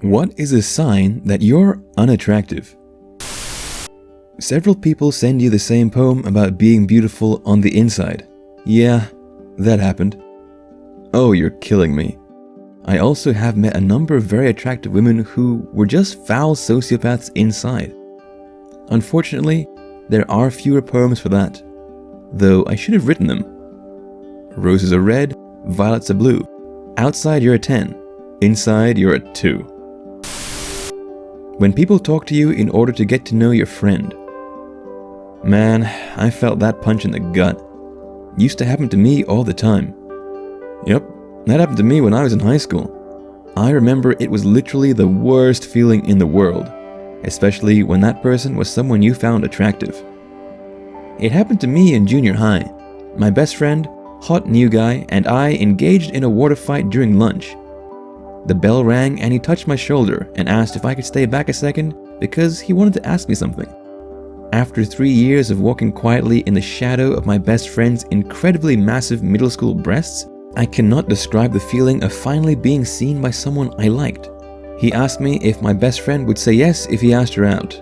What is a sign that you're unattractive? Several people send you the same poem about being beautiful on the inside. Yeah, that happened. Oh, you're killing me. I also have met a number of very attractive women who were just foul sociopaths inside. Unfortunately, there are fewer poems for that, though I should have written them. Roses are red, violets are blue. Outside you're a 10, inside you're a 2. When people talk to you in order to get to know your friend. Man, I felt that punch in the gut. Used to happen to me all the time. Yep, that happened to me when I was in high school. I remember it was literally the worst feeling in the world, especially when that person was someone you found attractive. It happened to me in junior high. My best friend, hot new guy, and I engaged in a water fight during lunch. The bell rang and he touched my shoulder and asked if I could stay back a second because he wanted to ask me something. After 3 years of walking quietly in the shadow of my best friend's incredibly massive middle school breasts, I cannot describe the feeling of finally being seen by someone I liked. He asked me if my best friend would say yes if he asked her out.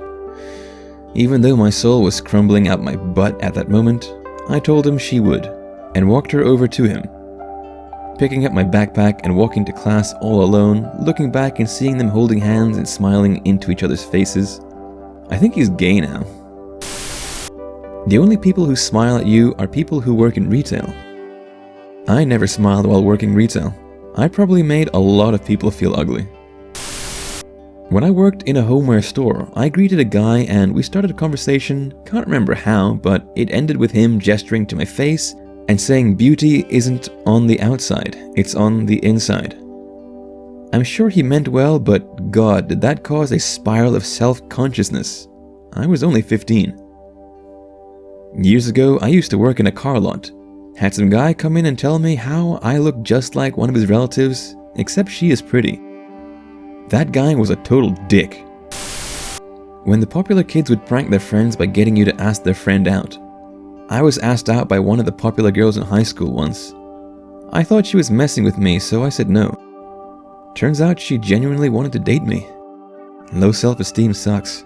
Even though my soul was crumbling out my butt at that moment, I told him she would, and walked her over to him. Picking up my backpack and walking to class all alone, looking back and seeing them holding hands and smiling into each other's faces. I think he's gay now. The only people who smile at you are people who work in retail. I never smiled while working retail. I probably made a lot of people feel ugly. When I worked in a homeware store, I greeted a guy and we started a conversation, can't remember how, but it ended with him gesturing to my face and saying beauty isn't on the outside, it's on the inside. I'm sure he meant well, but God, did that cause a spiral of self-consciousness. I was only 15. Years ago, I used to work in a car lot. Had some guy come in and tell me how I look just like one of his relatives, except she is pretty. That guy was a total dick. When the popular kids would prank their friends by getting you to ask their friend out. I was asked out by one of the popular girls in high school once. I thought she was messing with me, so I said no. Turns out she genuinely wanted to date me. Low self-esteem sucks.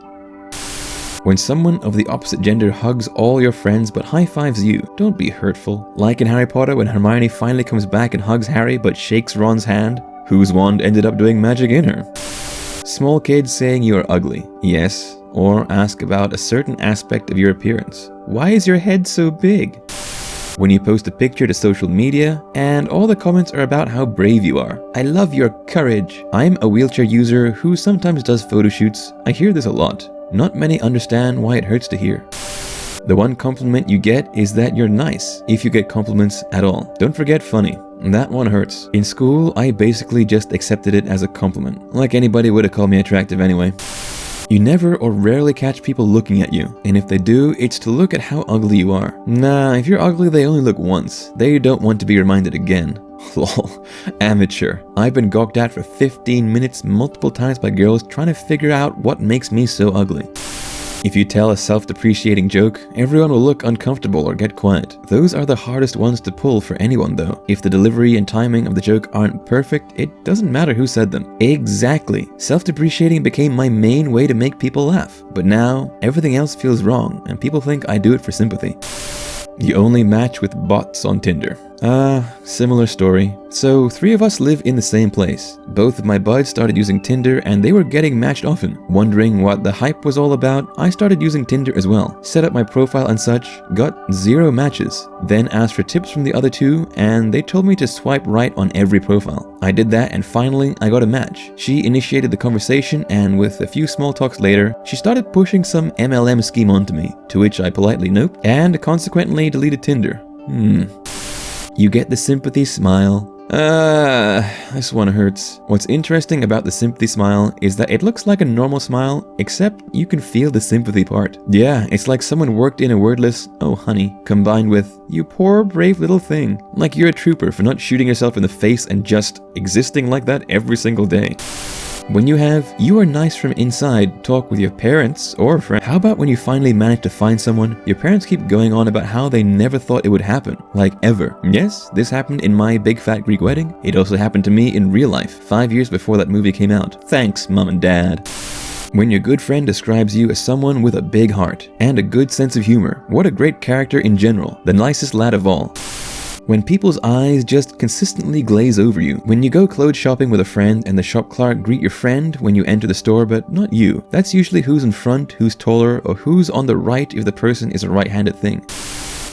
When someone of the opposite gender hugs all your friends but high-fives you, don't be hurtful. Like in Harry Potter when Hermione finally comes back and hugs Harry but shakes Ron's hand, whose wand ended up doing magic in her. Small kids saying you are ugly, yes, or ask about a certain aspect of your appearance. Why is your head so big? When you post a picture to social media, and all the comments are about how brave you are. I love your courage. I'm a wheelchair user who sometimes does photo shoots. I hear this a lot. Not many understand why it hurts to hear. The one compliment you get is that you're nice, if you get compliments at all. Don't forget funny. That one hurts. In school, I basically just accepted it as a compliment. Like anybody would have called me attractive anyway. You never or rarely catch people looking at you, and if they do, it's to look at how ugly you are. Nah, if you're ugly, they only look once. They don't want to be reminded again. Lol. Amateur. I've been gawked at for 15 minutes multiple times by girls trying to figure out what makes me so ugly. If you tell a self-depreciating joke, everyone will look uncomfortable or get quiet. Those are the hardest ones to pull for anyone though. If the delivery and timing of the joke aren't perfect, it doesn't matter who said them. Exactly. Self-depreciating became my main way to make people laugh. But now, everything else feels wrong, and people think I do it for sympathy. You only match with bots on Tinder. Similar story. So 3 of us live in the same place. Both of my buds started using Tinder and they were getting matched often. Wondering what the hype was all about, I started using Tinder as well. Set up my profile and such, got 0 matches. Then asked for tips from the other 2 and they told me to swipe right on every profile. I did that and finally I got a match. She initiated the conversation and with a few small talks later, she started pushing some MLM scheme onto me, to which I politely noped and consequently deleted Tinder. You get the sympathy smile. This one hurts. What's interesting about the sympathy smile is that it looks like a normal smile, except you can feel the sympathy part. Yeah, it's like someone worked in a wordless, "oh honey," combined with, "you poor brave little thing." Like you're a trooper for not shooting yourself in the face and just existing like that every single day. When you have "you are nice from inside" talk with your parents or friends. How about when you finally manage to find someone, your parents keep going on about how they never thought it would happen, like ever. Yes, this happened in my big fat Greek wedding. It also happened to me in real life, 5 years before that movie came out. Thanks, Mom and Dad. When your good friend describes you as someone with a big heart and a good sense of humor, what a great character in general, the nicest lad of all. When people's eyes just consistently glaze over you. When you go clothes shopping with a friend and the shop clerk greet your friend when you enter the store but not you. That's usually who's in front, who's taller, or who's on the right if the person is a right-handed thing.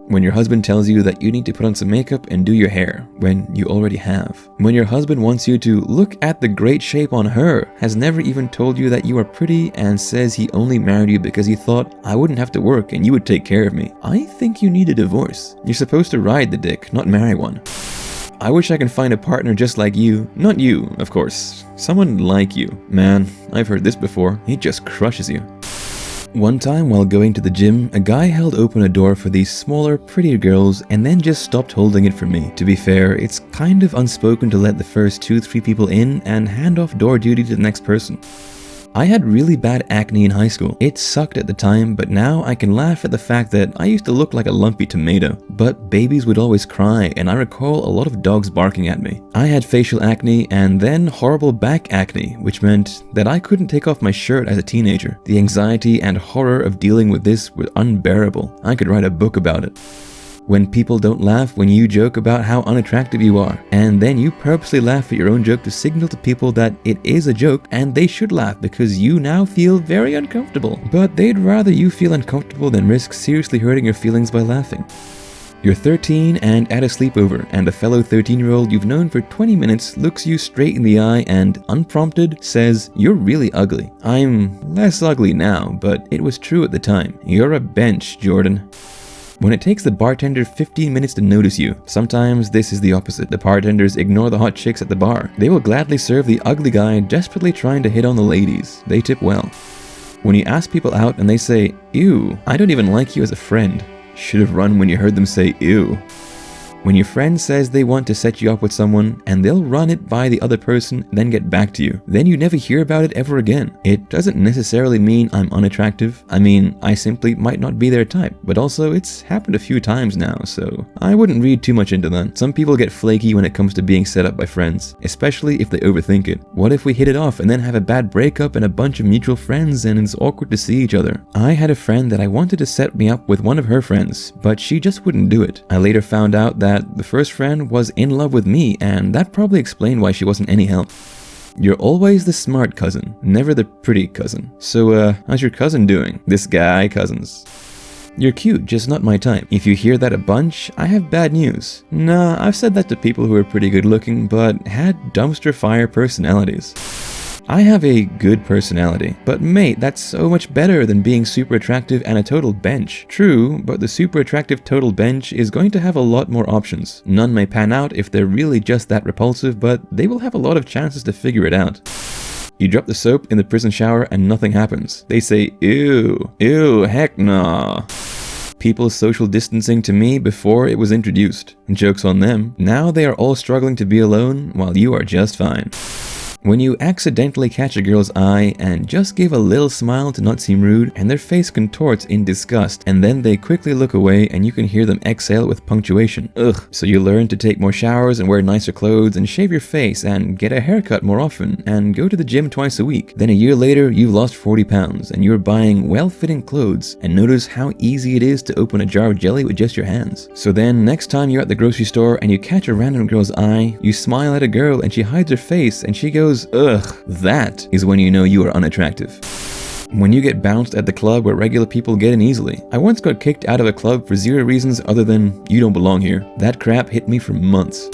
When your husband tells you that you need to put on some makeup and do your hair, when you already have. When your husband wants you to look at the great shape on her, has never even told you that you are pretty, and says he only married you because he thought, I wouldn't have to work and you would take care of me. I think you need a divorce. You're supposed to ride the dick, not marry one. I wish I can find a partner just like you. Not you, of course. Someone like you. Man, I've heard this before. He just crushes you. One time while going to the gym, a guy held open a door for these smaller, prettier girls and then just stopped holding it for me. To be fair, it's kind of unspoken to let the first 2-3 people in and hand off door duty to the next person. I had really bad acne in high school. It sucked at the time, but now I can laugh at the fact that I used to look like a lumpy tomato. But babies would always cry, and I recall a lot of dogs barking at me. I had facial acne and then horrible back acne, which meant that I couldn't take off my shirt as a teenager. The anxiety and horror of dealing with this were unbearable. I could write a book about it. When people don't laugh when you joke about how unattractive you are, and then you purposely laugh at your own joke to signal to people that it is a joke and they should laugh because you now feel very uncomfortable. But they'd rather you feel uncomfortable than risk seriously hurting your feelings by laughing. You're 13 and at a sleepover, and a fellow 13-year-old you've known for 20 minutes looks you straight in the eye and, unprompted, says, "You're really ugly." I'm less ugly now, but it was true at the time. You're a bench, Jordan. When it takes the bartender 15 minutes to notice you, sometimes this is the opposite. The bartenders ignore the hot chicks at the bar. They will gladly serve the ugly guy desperately trying to hit on the ladies. They tip well. When you ask people out and they say, "Ew, I don't even like you as a friend," should have run when you heard them say ew. When your friend says they want to set you up with someone and they'll run it by the other person and then get back to you, then you never hear about it ever again. It doesn't necessarily mean I'm unattractive. I mean, I simply might not be their type, but also it's happened a few times now, so I wouldn't read too much into that. Some people get flaky when it comes to being set up by friends, especially if they overthink it. What if we hit it off and then have a bad breakup and a bunch of mutual friends and it's awkward to see each other? I had a friend that I wanted to set me up with one of her friends, but she just wouldn't do it. I later found out that the first friend was in love with me, and that probably explained why she wasn't any help. You're always the smart cousin, never the pretty cousin. So, how's your cousin doing? This guy, cousins. You're cute, just not my type. If you hear that a bunch, I have bad news. Nah, I've said that to people who are pretty good looking, but had dumpster fire personalities. I have a good personality, but mate, that's so much better than being super attractive and a total bench. True, but the super attractive total bench is going to have a lot more options. None may pan out if they're really just that repulsive, but they will have a lot of chances to figure it out. You drop the soap in the prison shower and nothing happens. They say, ew, ew, heck nah. People social distancing to me before it was introduced. Joke's on them. Now they are all struggling to be alone while you are just fine. When you accidentally catch a girl's eye and just give a little smile to not seem rude, and their face contorts in disgust, and then they quickly look away and you can hear them exhale with punctuation. Ugh. So you learn to take more showers and wear nicer clothes and shave your face and get a haircut more often and go to the gym twice a week. Then a year later, you've lost 40 pounds and you're buying well-fitting clothes, and notice how easy it is to open a jar of jelly with just your hands. So then next time you're at the grocery store and you catch a random girl's eye, you smile at a girl and she hides her face and she goes, ugh. That is when you know you are unattractive. When you get bounced at the club where regular people get in easily. I once got kicked out of a club for 0 reasons other than, you don't belong here. That crap hit me for months.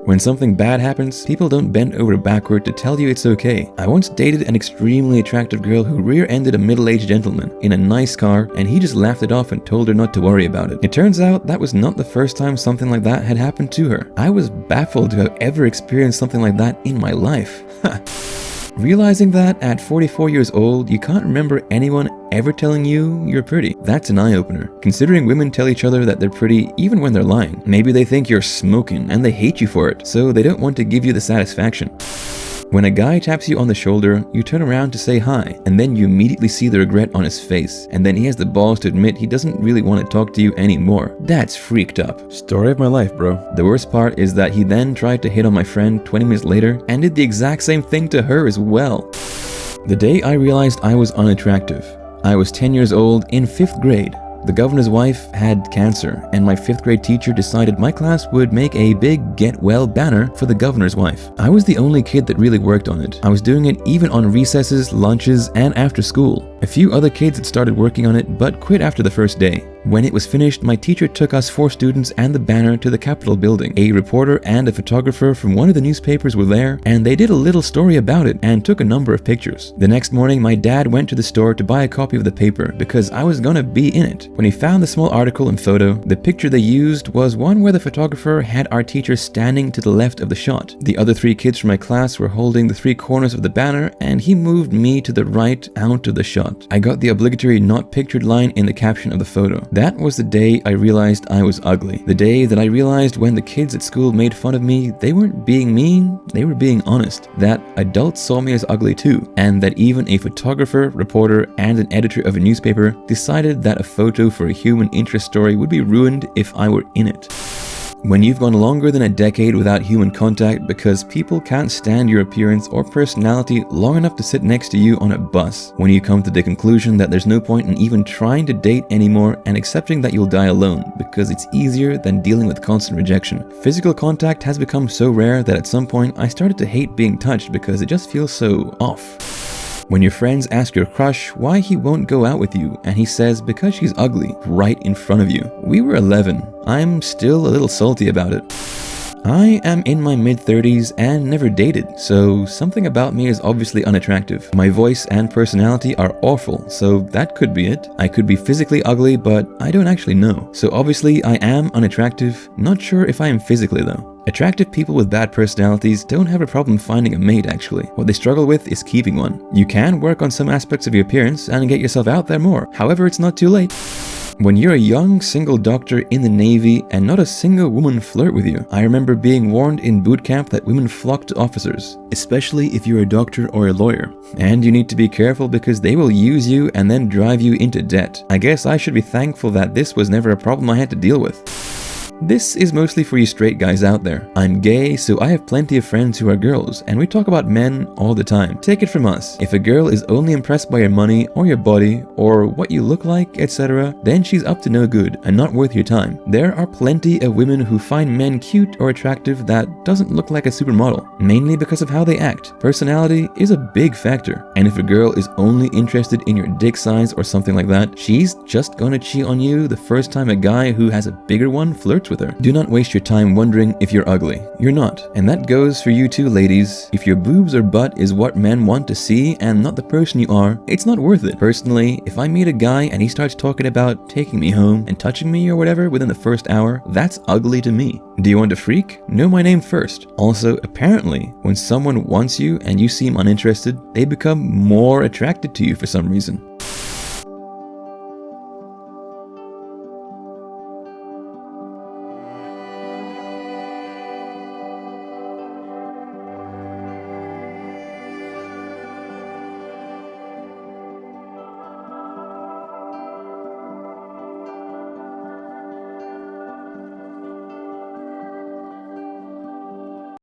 When something bad happens, people don't bend over backward to tell you it's okay. I once dated an extremely attractive girl who rear-ended a middle-aged gentleman in a nice car, and he just laughed it off and told her not to worry about it. It turns out that was not the first time something like that had happened to her. I was baffled to have ever experienced something like that in my life. Realizing that at 44 years old, you can't remember anyone ever telling you you're pretty. That's an eye-opener. Considering women tell each other that they're pretty even when they're lying. Maybe they think you're smoking and they hate you for it, so they don't want to give you the satisfaction. When a guy taps you on the shoulder, you turn around to say hi, and then you immediately see the regret on his face, and then he has the balls to admit he doesn't really want to talk to you anymore. That's freaked up. Story of my life, bro. The worst part is that he then tried to hit on my friend 20 minutes later and did the exact same thing to her as well. The day I realized I was unattractive. I was 10 years old in 5th grade. The governor's wife had cancer, and my 5th grade teacher decided my class would make a big get well banner for the governor's wife. I was the only kid that really worked on it. I was doing it even on recesses, lunches, and after school. A few other kids had started working on it, but quit after the first day. When it was finished, my teacher took us 4 students and the banner to the Capitol building. A reporter and a photographer from one of the newspapers were there, and they did a little story about it and took a number of pictures. The next morning, my dad went to the store to buy a copy of the paper because I was gonna be in it. When he found the small article and photo, the picture they used was one where the photographer had our teacher standing to the left of the shot. The other 3 kids from my class were holding the 3 corners of the banner, and he moved me to the right out of the shot. I got the obligatory not pictured line in the caption of the photo. That was the day I realized I was ugly. The day that I realized when the kids at school made fun of me, they weren't being mean, they were being honest. That adults saw me as ugly too, and that even a photographer, reporter, and an editor of a newspaper decided that a photo for a human interest story would be ruined if I were in it. When you've gone longer than a decade without human contact because people can't stand your appearance or personality long enough to sit next to you on a bus. When you come to the conclusion that there's no point in even trying to date anymore and accepting that you'll die alone because it's easier than dealing with constant rejection. Physical contact has become so rare that at some point I started to hate being touched because it just feels so off. When your friends ask your crush why he won't go out with you and he says because she's ugly right in front of you. We were 11. I'm still a little salty about it. I am in my mid-30s and never dated, so something about me is obviously unattractive. My voice and personality are awful, so that could be it. I could be physically ugly, but I don't actually know. So obviously I am unattractive, not sure if I am physically though. Attractive people with bad personalities don't have a problem finding a mate actually. What they struggle with is keeping one. You can work on some aspects of your appearance and get yourself out there more. However, it's not too late. When you're a young single doctor in the Navy and not a single woman flirt with you. I remember being warned in boot camp that women flock to officers, especially if you're a doctor or a lawyer. And you need to be careful because they will use you and then drive you into debt. I guess I should be thankful that this was never a problem I had to deal with. This is mostly for you straight guys out there. I'm gay, so I have plenty of friends who are girls, and we talk about men all the time. Take it from us. If a girl is only impressed by your money, or your body, or what you look like, etc., then she's up to no good, and not worth your time. There are plenty of women who find men cute or attractive that doesn't look like a supermodel, mainly because of how they act. Personality is a big factor, and if a girl is only interested in your dick size or something like that, she's just gonna cheat on you the first time a guy who has a bigger one flirts with her. Do not waste your time wondering if you're ugly. You're not. And that goes for you too, ladies. If your boobs or butt is what men want to see and not the person you are, it's not worth it. Personally, if I meet a guy and he starts talking about taking me home and touching me or whatever within the first hour, that's ugly to me. Do you want to freak? Know my name first. Also, apparently, when someone wants you and you seem uninterested, they become more attracted to you for some reason.